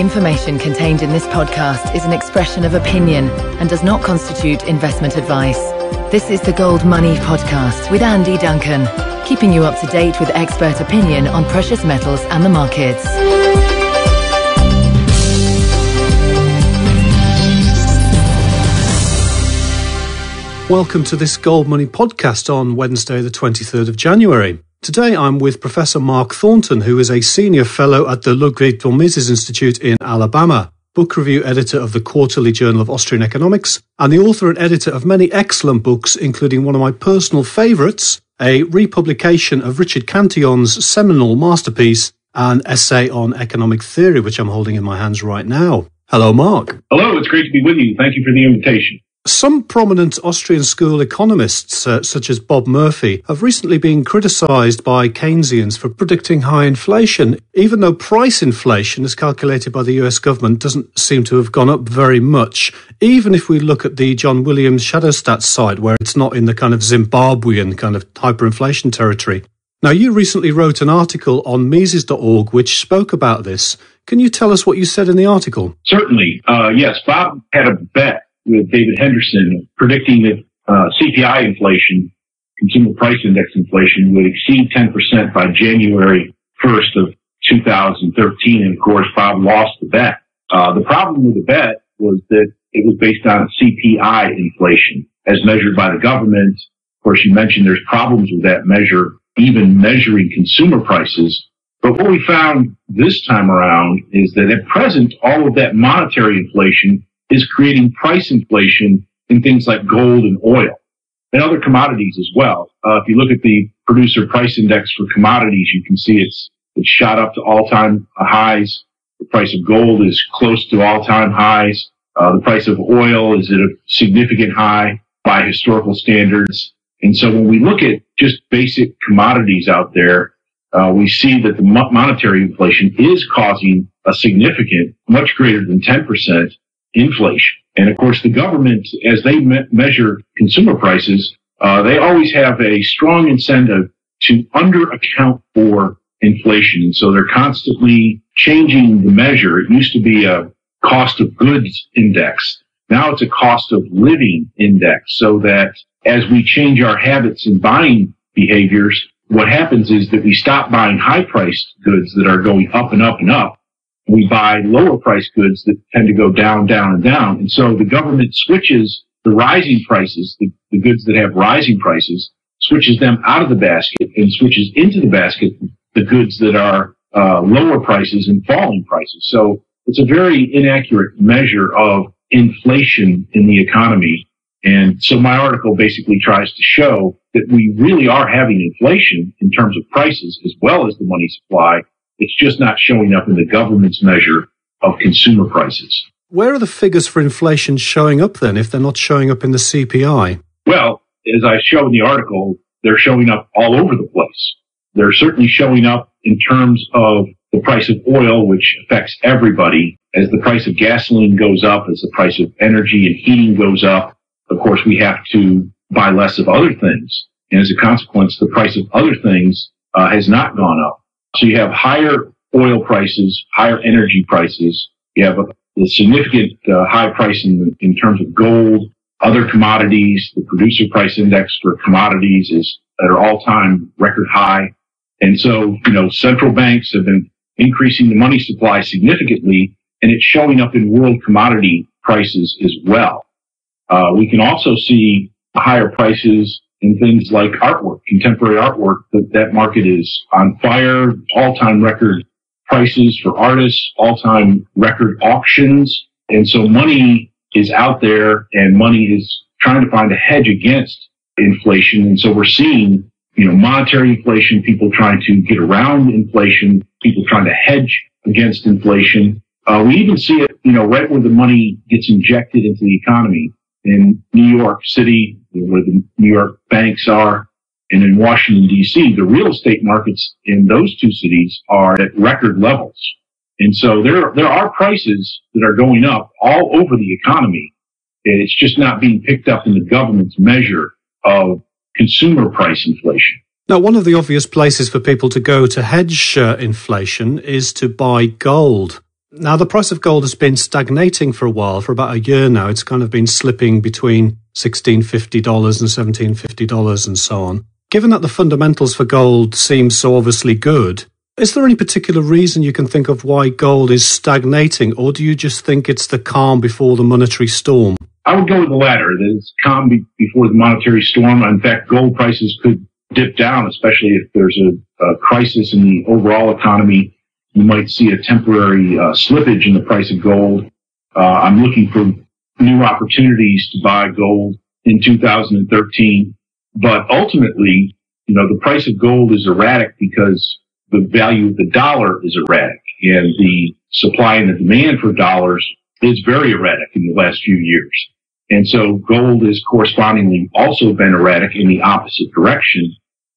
information contained in this podcast is an expression of opinion and does not constitute investment advice. This is the Gold Money Podcast with Andy Duncan, keeping you up to date with expert opinion on precious metals and the markets. Welcome to this Gold Money Podcast on Wednesday, the 23rd of January. Today I'm with Professor Mark Thornton, who is a senior fellow at the Ludwig von Mises Institute in Alabama, book review editor of the Quarterly Journal of Austrian Economics, and the author and editor of many excellent books, including one of my personal favourites, a republication of Richard Cantillon's seminal masterpiece, an essay on economic theory, which I'm holding in my hands right now. Hello, Mark. Hello, it's great to be with you. Thank you for the invitation. Some prominent Austrian school economists, such as Bob Murphy, have recently been criticised by Keynesians for predicting high inflation, even though price inflation, as calculated by the US government, doesn't seem to have gone up very much, even if we look at the John Williams Shadowstats site, where it's not in the kind of Zimbabwean kind of hyperinflation territory. Now, you recently wrote an article on Mises.org which spoke about this. Can you tell us what you said in the article? Certainly. Yes, Bob had a bet with David Henderson predicting that CPI inflation, consumer price index inflation, would exceed 10% by January 1st of 2013. And of course, Bob lost the bet. The problem with the bet was that it was based on CPI inflation as measured by the government. Of course, you mentioned there's problems with that measure, even measuring consumer prices. But what we found this time around is that at present, all of that monetary inflation is creating price inflation in things like gold and oil and other commodities as well. If you look at the producer price index for commodities, you can see it's shot up to all-time highs. The price of gold is close to all-time highs. The price of oil is at a significant high by historical standards. And so when we look at just basic commodities out there, we see that the monetary inflation is causing a significant, much greater than 10% inflation. And of course, the government, as they measure consumer prices, they always have a strong incentive to under-account for inflation. And so they're constantly changing the measure. It used to be a cost of goods index. Now it's a cost of living index, so that as we change our habits and buying behaviors, what happens is that we stop buying high-priced goods that are going up and up and up. We buy lower-priced goods that tend to go down, down, and down. And so the government switches the rising prices, the goods that have rising prices, switches them out of the basket and switches into the basket the goods that are lower prices and falling prices. So it's a very inaccurate measure of inflation in the economy. And so my article basically tries to show that we really are having inflation in terms of prices as well as the money supply. It's just not showing up in the government's measure of consumer prices. Where are the figures for inflation showing up then, if they're not showing up in the CPI? Well, as I show in the article, they're showing up all over the place. They're certainly showing up in terms of the price of oil, which affects everybody. As the price of gasoline goes up, as the price of energy and heating goes up, of course, we have to buy less of other things. And as a consequence, the price of other things has not gone up. So you have higher oil prices, higher energy prices. You have a significant high price in terms of gold, other commodities. The producer price index for commodities is at an all-time record high. And so, central banks have been increasing the money supply significantly, and it's showing up in world commodity prices as well. We can also see higher prices in things like artwork, contemporary artwork. That market is on fire, all-time record prices for artists, all-time record auctions. And so money is out there, and money is trying to find a hedge against inflation. And so we're seeing, monetary inflation, people trying to get around inflation, people trying to hedge against inflation. We even see it, right where the money gets injected into the economy. In New York City, where the New York banks are, and in Washington, D.C., the real estate markets in those two cities are at record levels. And so there are prices that are going up all over the economy. It's just not being picked up in the government's measure of consumer price inflation. Now, one of the obvious places for people to go to hedge inflation is to buy gold. Now, the price of gold has been stagnating for a while, for about a year now. It's kind of been slipping between $1,650 and $1,750 and so on. Given that the fundamentals for gold seem so obviously good, is there any particular reason you can think of why gold is stagnating, or do you just think it's the calm before the monetary storm? I would go with the latter, that it's calm before the monetary storm. In fact, gold prices could dip down, especially if there's a crisis in the overall economy. You might see a temporary slippage in the price of gold. I'm looking for new opportunities to buy gold in 2013. But ultimately, the price of gold is erratic because the value of the dollar is erratic, and the supply and the demand for dollars is very erratic in the last few years. And so gold has correspondingly also been erratic in the opposite direction.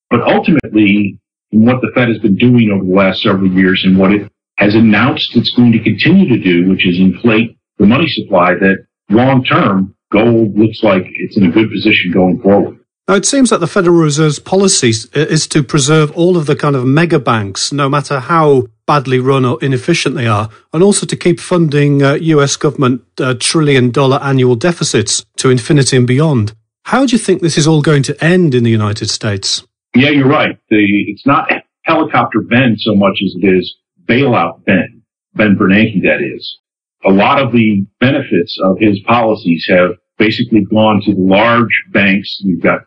But ultimately, what the Fed has been doing over the last several years and what it has announced it's going to continue to do, which is inflate the money supply, that long term, gold looks like it's in a good position going forward. Now, it seems that the Federal Reserve's policy is to preserve all of the kind of mega banks, no matter how badly run or inefficient they are, and also to keep funding US government $1 trillion annual deficits to infinity and beyond. How do you think this is all going to end in the United States? Yeah, you're right. It's not helicopter Ben so much as it is bailout Ben Bernanke, that is. A lot of the benefits of his policies have basically gone to the large banks. We've got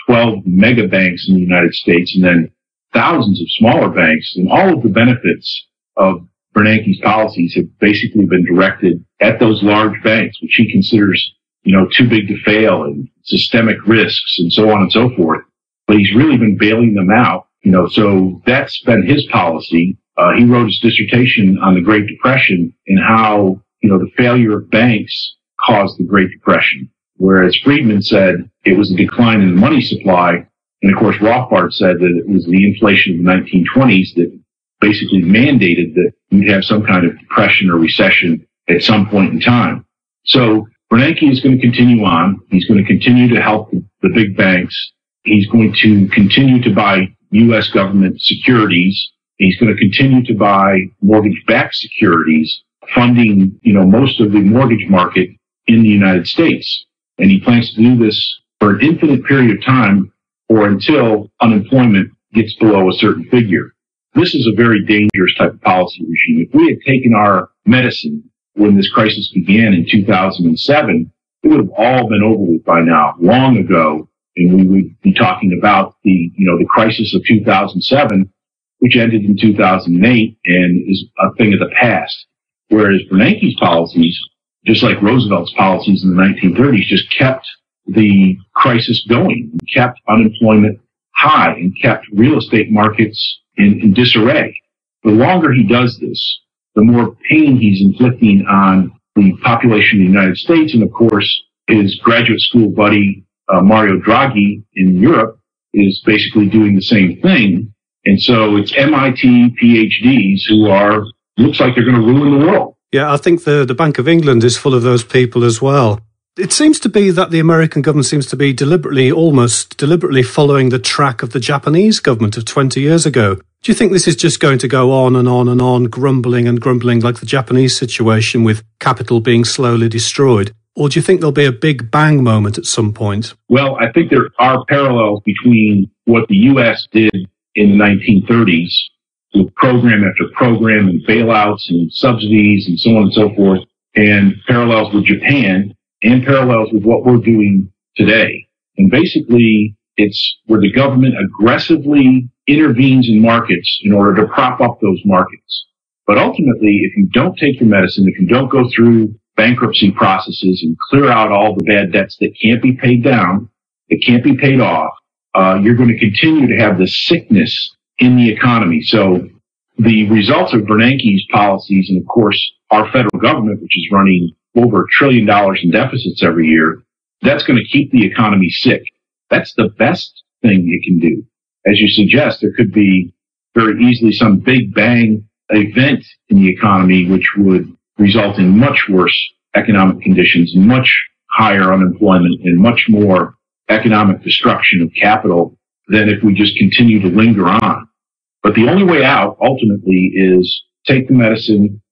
12 mega banks in the United States and then thousands of smaller banks. And all of the benefits of Bernanke's policies have basically been directed at those large banks, which he considers, too big to fail and systemic risks and so on and so forth. But he's really been bailing them out, so that's been his policy. He wrote his dissertation on the Great Depression and how, the failure of banks caused the Great Depression. Whereas Friedman said it was a decline in the money supply. And of course, Rothbard said that it was the inflation of the 1920s that basically mandated that you'd have some kind of depression or recession at some point in time. So Bernanke is going to continue on. He's going to continue to help the big banks. He's going to continue to buy U.S. government securities. He's going to continue to buy mortgage-backed securities, funding, most of the mortgage market in the United States. And he plans to do this for an infinite period of time or until unemployment gets below a certain figure. This is a very dangerous type of policy regime. If we had taken our medicine when this crisis began in 2007, it would have all been over with by now, long ago. And we would be talking about the crisis of 2007, which ended in 2008 and is a thing of the past. Whereas Bernanke's policies, just like Roosevelt's policies in the 1930s, just kept the crisis going, and kept unemployment high, and kept real estate markets in disarray. The longer he does this, the more pain he's inflicting on the population of the United States. And of course, his graduate school buddy, Mario Draghi in Europe, is basically doing the same thing. And so it's MIT PhDs who looks like they're going to ruin the world. Yeah, I think the Bank of England is full of those people as well. It seems to be that the American government seems to be almost deliberately following the track of the Japanese government of 20 years ago. Do you think this is just going to go on and on and on, grumbling and grumbling like the Japanese situation with capital being slowly destroyed? Or do you think there'll be a big bang moment at some point? Well, I think there are parallels between what the U.S. did in the 1930s with program after program and bailouts and subsidies and so on and so forth, and parallels with Japan and parallels with what we're doing today. And basically, it's where the government aggressively intervenes in markets in order to prop up those markets. But ultimately, if you don't take your medicine, if you don't go through bankruptcy processes and clear out all the bad debts that can't be paid down, that can't be paid off, you're going to continue to have the sickness in the economy. So the results of Bernanke's policies, and of course our federal government, which is running over $1 trillion in deficits every year, that's going to keep the economy sick. That's the best thing it can do. As you suggest, there could be very easily some big bang event in the economy which would result in much worse economic conditions, much higher unemployment, and much more economic destruction of capital than if we just continue to linger on. But the only way out, ultimately, is take the medicine,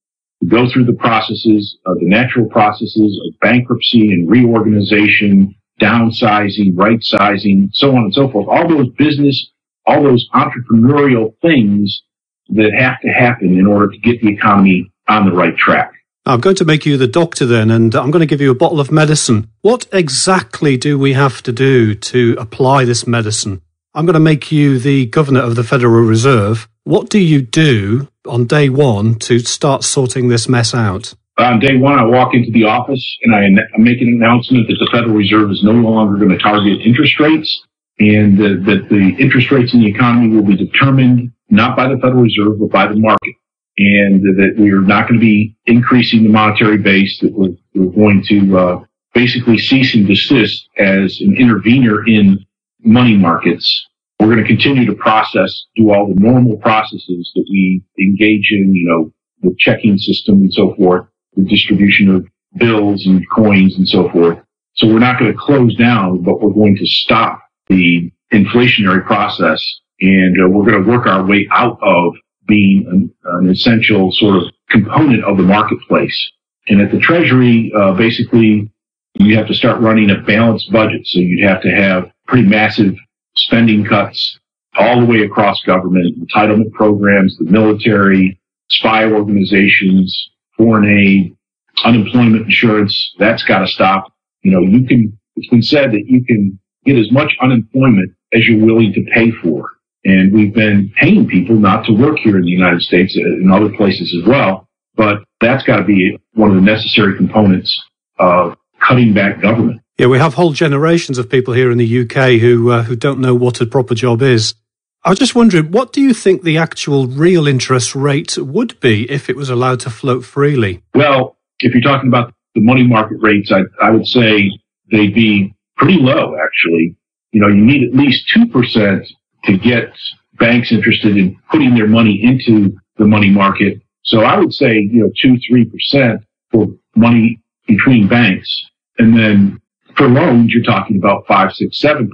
go through the processes, the natural processes of bankruptcy and reorganization, downsizing, right-sizing, so on and so forth. All those business, all those entrepreneurial things that have to happen in order to get the economy on the right track. I'm going to make you the doctor then, and I'm going to give you a bottle of medicine. What exactly do we have to do to apply this medicine? I'm going to make you the governor of the Federal Reserve. What do you do on day one to start sorting this mess out? On day one, I walk into the office and I make an announcement that the Federal Reserve is no longer going to target interest rates, and that the interest rates in the economy will be determined not by the Federal Reserve, but by the market. And that we are not going to be increasing the monetary base, that we're going to basically cease and desist as an intervener in money markets. We're going to continue to do all the normal processes that we engage in, the checking system and so forth, the distribution of bills and coins and so forth. So we're not going to close down, but we're going to stop the inflationary process, and we're going to work our way out of being an essential sort of component of the marketplace. And at the Treasury, basically, you have to start running a balanced budget. So you'd have to have pretty massive spending cuts all the way across government, entitlement programs, the military, spy organizations, foreign aid, unemployment insurance. That's got to stop. It's been said that you can get as much unemployment as you're willing to pay for. And we've been paying people not to work here in the United States and in other places as well. But that's got to be one of the necessary components of cutting back government. Yeah, we have whole generations of people here in the UK who don't know what a proper job is. I was just wondering, what do you think the actual real interest rate would be if it was allowed to float freely? Well, if you're talking about the money market rates, I would say they'd be pretty low, actually. You need at least 2% to get banks interested in putting their money into the money market. So I would say, 2-3% for money between banks. And then for loans, you're talking about 5-6-7%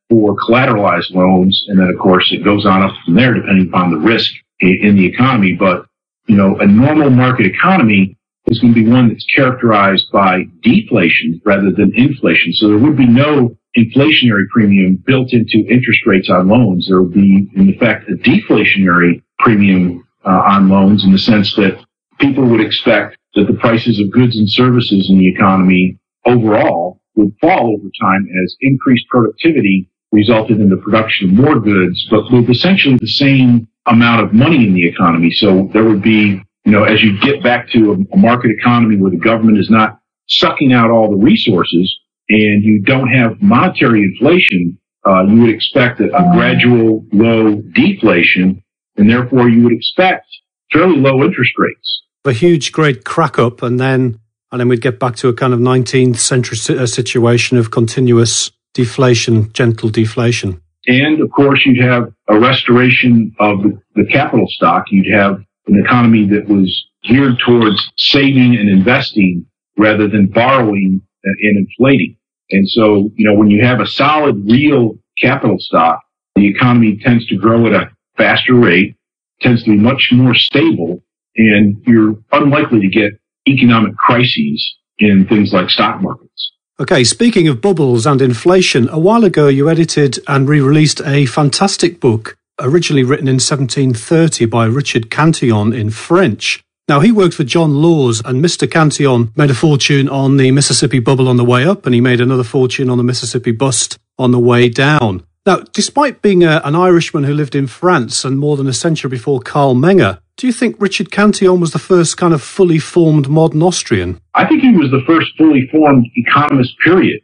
for collateralized loans. And then, of course, it goes on up from there depending upon the risk in the economy. But, a normal market economy is going to be one that's characterized by deflation rather than inflation. So there would be no inflationary premium built into interest rates on loans. There would be, in effect, a deflationary premium on loans, in the sense that people would expect that the prices of goods and services in the economy overall would fall over time as increased productivity resulted in the production of more goods, but with essentially the same amount of money in the economy. So there would be, as you get back to a market economy where the government is not sucking out all the resources, and you don't have monetary inflation, you would expect a gradual low deflation, and therefore you would expect fairly low interest rates. A huge, great crack up, and then we'd get back to a kind of 19th century situation of continuous deflation, gentle deflation. And, of course, you'd have a restoration of the capital stock. You'd have an economy that was geared towards saving and investing rather than borrowing and inflating. And so, when you have a solid, real capital stock, the economy tends to grow at a faster rate, tends to be much more stable, and you're unlikely to get economic crises in things like stock markets. Okay, speaking of bubbles and inflation, a while ago you edited and re-released a fantastic book, originally written in 1730 by Richard Cantillon in French. Now, he worked for John Laws, and Mr. Cantillon made a fortune on the Mississippi bubble on the way up, and he made another fortune on the Mississippi bust on the way down. Now, despite being an Irishman who lived in France and more than a century before Karl Menger, do you think Richard Cantillon was the first kind of fully formed modern Austrian? I think he was the first fully formed economist, period.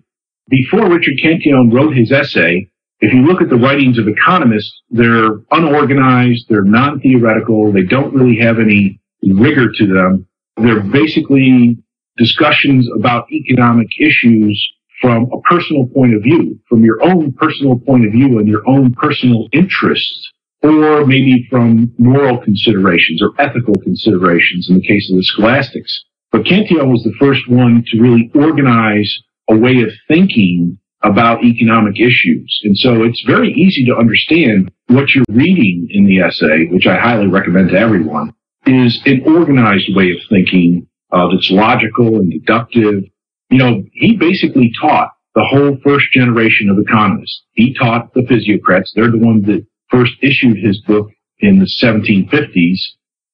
Before Richard Cantillon wrote his essay, if you look at the writings of economists, they're unorganized, they're non-theoretical, they don't really have any rigor to them. They're basically discussions about economic issues from a personal point of view, from your own personal point of view and your own personal interests, or maybe from moral considerations or ethical considerations in the case of the scholastics. But Cantillon was the first one to really organize a way of thinking about economic issues. And so it's very easy to understand what you're reading in the essay, which I highly recommend to everyone. is an organized way of thinking that's logical and deductive. He basically taught the whole first generation of economists. He taught the physiocrats. They're the ones that first issued his book in the 1750s.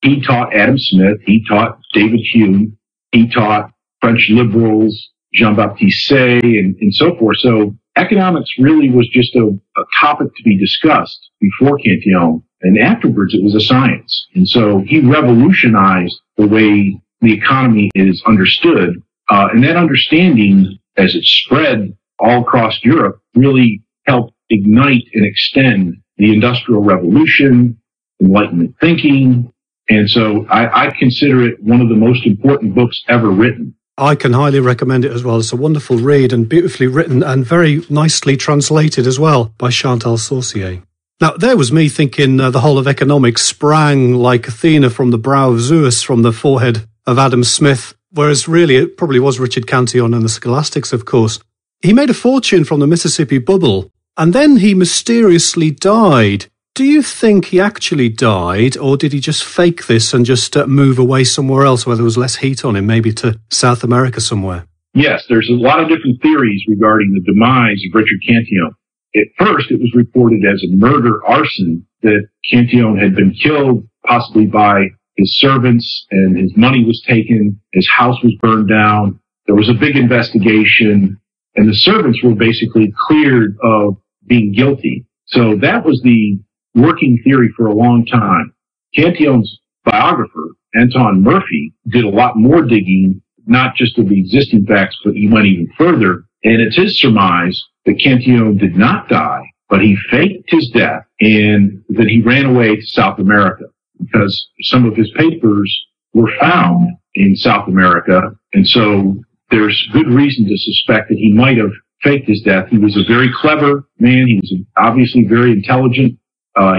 He taught Adam Smith. He taught David Hume. He taught French liberals, Jean-Baptiste Say, and so forth. So economics really was just a topic to be discussed before Cantillon, and afterwards it was a science. And so he revolutionized the way the economy is understood, and that understanding, as it spread all across Europe, really helped ignite and extend the Industrial Revolution, Enlightenment thinking. And so I consider it one of the most important books ever written. I can highly recommend it as well. It's a wonderful read and beautifully written and very nicely translated as well by Chantal Saucier. Now, there was me thinking the whole of economics sprang like Athena from the brow of Zeus, from the forehead of Adam Smith, whereas really it probably was Richard Cantillon and the scholastics, of course. He made a fortune from the Mississippi bubble, and then he mysteriously died. Do you think he actually died, or did he just fake this and just move away somewhere else where there was less heat on him, maybe to South America somewhere? Yes, there's a lot of different theories regarding the demise of Richard Cantillon. At first, it was reported as a murder-arson, that Cantillon had been killed, possibly by his servants, and his money was taken, his house was burned down. There was a big investigation, and the servants were basically cleared of being guilty. So that was the working theory for a long time. Cantillon's biographer, Anton Murphy, did a lot more digging, not just of the existing facts, but he went even further. And it's his surmise that Cantillon did not die, but he faked his death and that he ran away to South America, because some of his papers were found in South America. And so there's good reason to suspect that he might have faked his death. He was a very clever man. He was obviously very intelligent.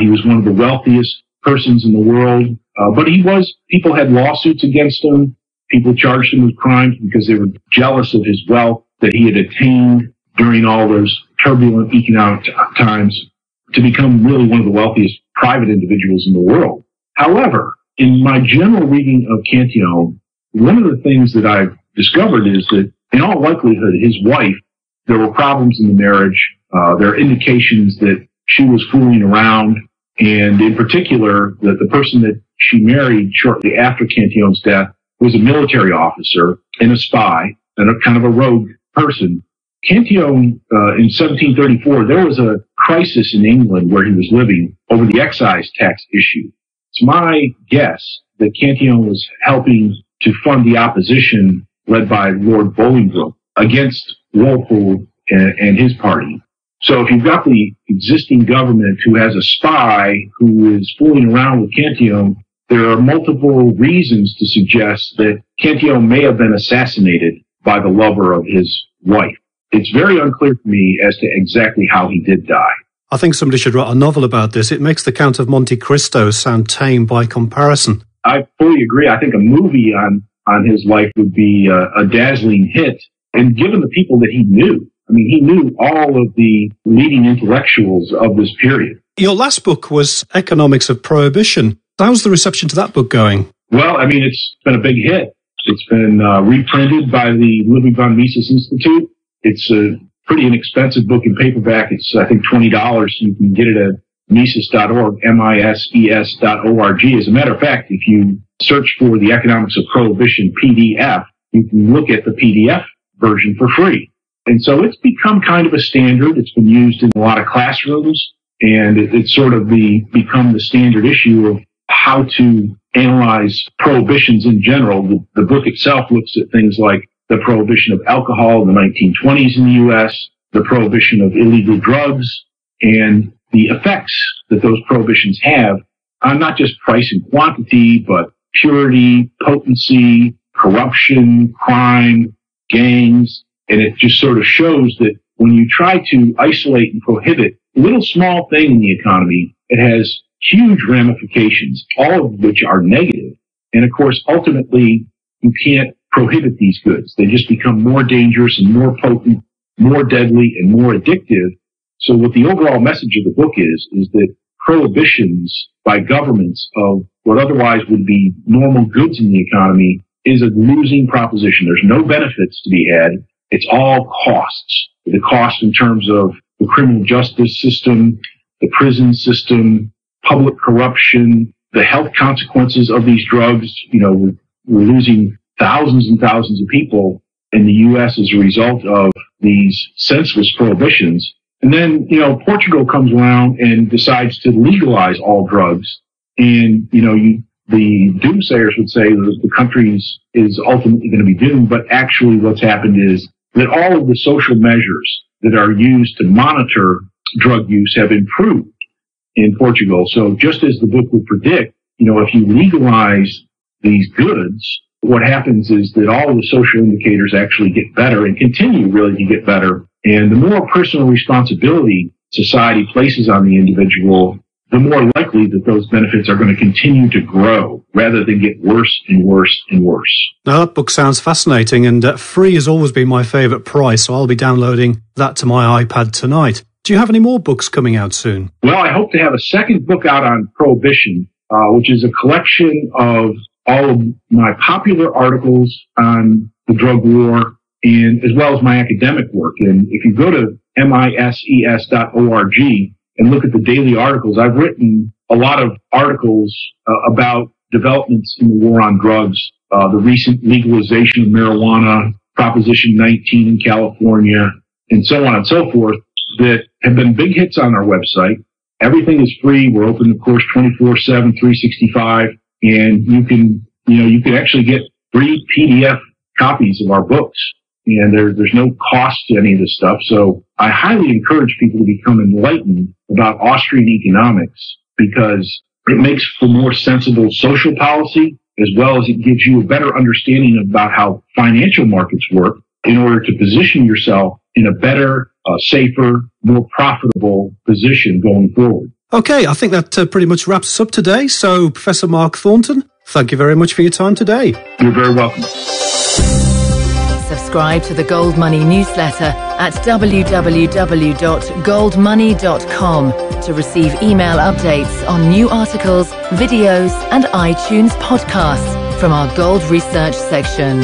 He was one of the wealthiest persons in the world. But people had lawsuits against him. People charged him with crimes because they were jealous of his wealth that he had attained during all those turbulent economic times to become really one of the wealthiest private individuals in the world. However, in my general reading of Cantillon, one of the things that I've discovered is that in all likelihood, his wife, there were problems in the marriage. There are indications that she was fooling around, and in particular, that the person that she married shortly after Cantillon's death was a military officer and a spy and a kind of a rogue person. Cantillon, in 1734, there was a crisis in England where he was living over the excise tax issue. It's my guess that Cantillon was helping to fund the opposition led by Lord Bolingbroke against Walpole and his party. So if you've got the existing government who has a spy who is fooling around with Cantillon, there are multiple reasons to suggest that Cantillon may have been assassinated by the lover of his wife. It's very unclear to me as to exactly how he did die. I think somebody should write a novel about this. It makes the Count of Monte Cristo sound tame by comparison. I fully agree. I think a movie on his life would be a dazzling hit. And given the people that he knew, I mean, he knew all of the leading intellectuals of this period. Your last book was Economics of Prohibition. How's the reception to that book going? Well, I mean, it's been a big hit. It's been reprinted by the Ludwig von Mises Institute. It's a pretty inexpensive book in paperback. It's, I think, $20. You can get it at Mises.org, MISES.org. As a matter of fact, if you search for the Economics of Prohibition PDF, you can look at the PDF version for free. And so it's become kind of a standard. It's been used in a lot of classrooms, and it's sort of become the standard issue of how to analyze prohibitions in general. The book itself looks at things like the prohibition of alcohol in the 1920s in the U.S., the prohibition of illegal drugs, and the effects that those prohibitions have on not just price and quantity, but purity, potency, corruption, crime, gangs. And it just sort of shows that when you try to isolate and prohibit a little small thing in the economy, it has huge ramifications, all of which are negative. And of course, ultimately, you can't prohibit these goods. They just become more dangerous and more potent, more deadly and more addictive. So what the overall message of the book is that prohibitions by governments of what otherwise would be normal goods in the economy is a losing proposition. There's no benefits to be had. It's all costs. The cost in terms of the criminal justice system, the prison system, public corruption, the health consequences of these drugs. We're losing thousands and thousands of people in the U.S. as a result of these senseless prohibitions. And then, Portugal comes around and decides to legalize all drugs. And, the doomsayers would say that the country is ultimately going to be doomed. But actually what's happened is that all of the social measures that are used to monitor drug use have improved in Portugal. So just as the book would predict, if you legalize these goods, what happens is that all of the social indicators actually get better and continue really to get better. And the more personal responsibility society places on the individual, the more likely that those benefits are going to continue to grow rather than get worse and worse and worse. Now, that book sounds fascinating, and free has always been my favourite price, so I'll be downloading that to my iPad tonight. Do you have any more books coming out soon? Well, I hope to have a second book out on prohibition, which is a collection of all of my popular articles on the drug war, and as well as my academic work. And if you go to mises.org and look at the daily articles, I've written a lot of articles about developments in the war on drugs, the recent legalization of marijuana, Proposition 19 in California, and so on and so forth, that have been big hits on our website. Everything is free. We're open, of course, 24/7, 365, and you can actually get free PDF copies of our books. And there's no cost to any of this stuff. So I highly encourage people to become enlightened about Austrian economics, because it makes for more sensible social policy, as well as it gives you a better understanding about how financial markets work in order to position yourself in a better, safer, more profitable position going forward. Okay, I think that pretty much wraps us up today. So, Professor Mark Thornton, thank you very much for your time today. You're very welcome. Subscribe to the Gold Money newsletter at www.goldmoney.com to receive email updates on new articles, videos, and iTunes podcasts from our Gold Research section.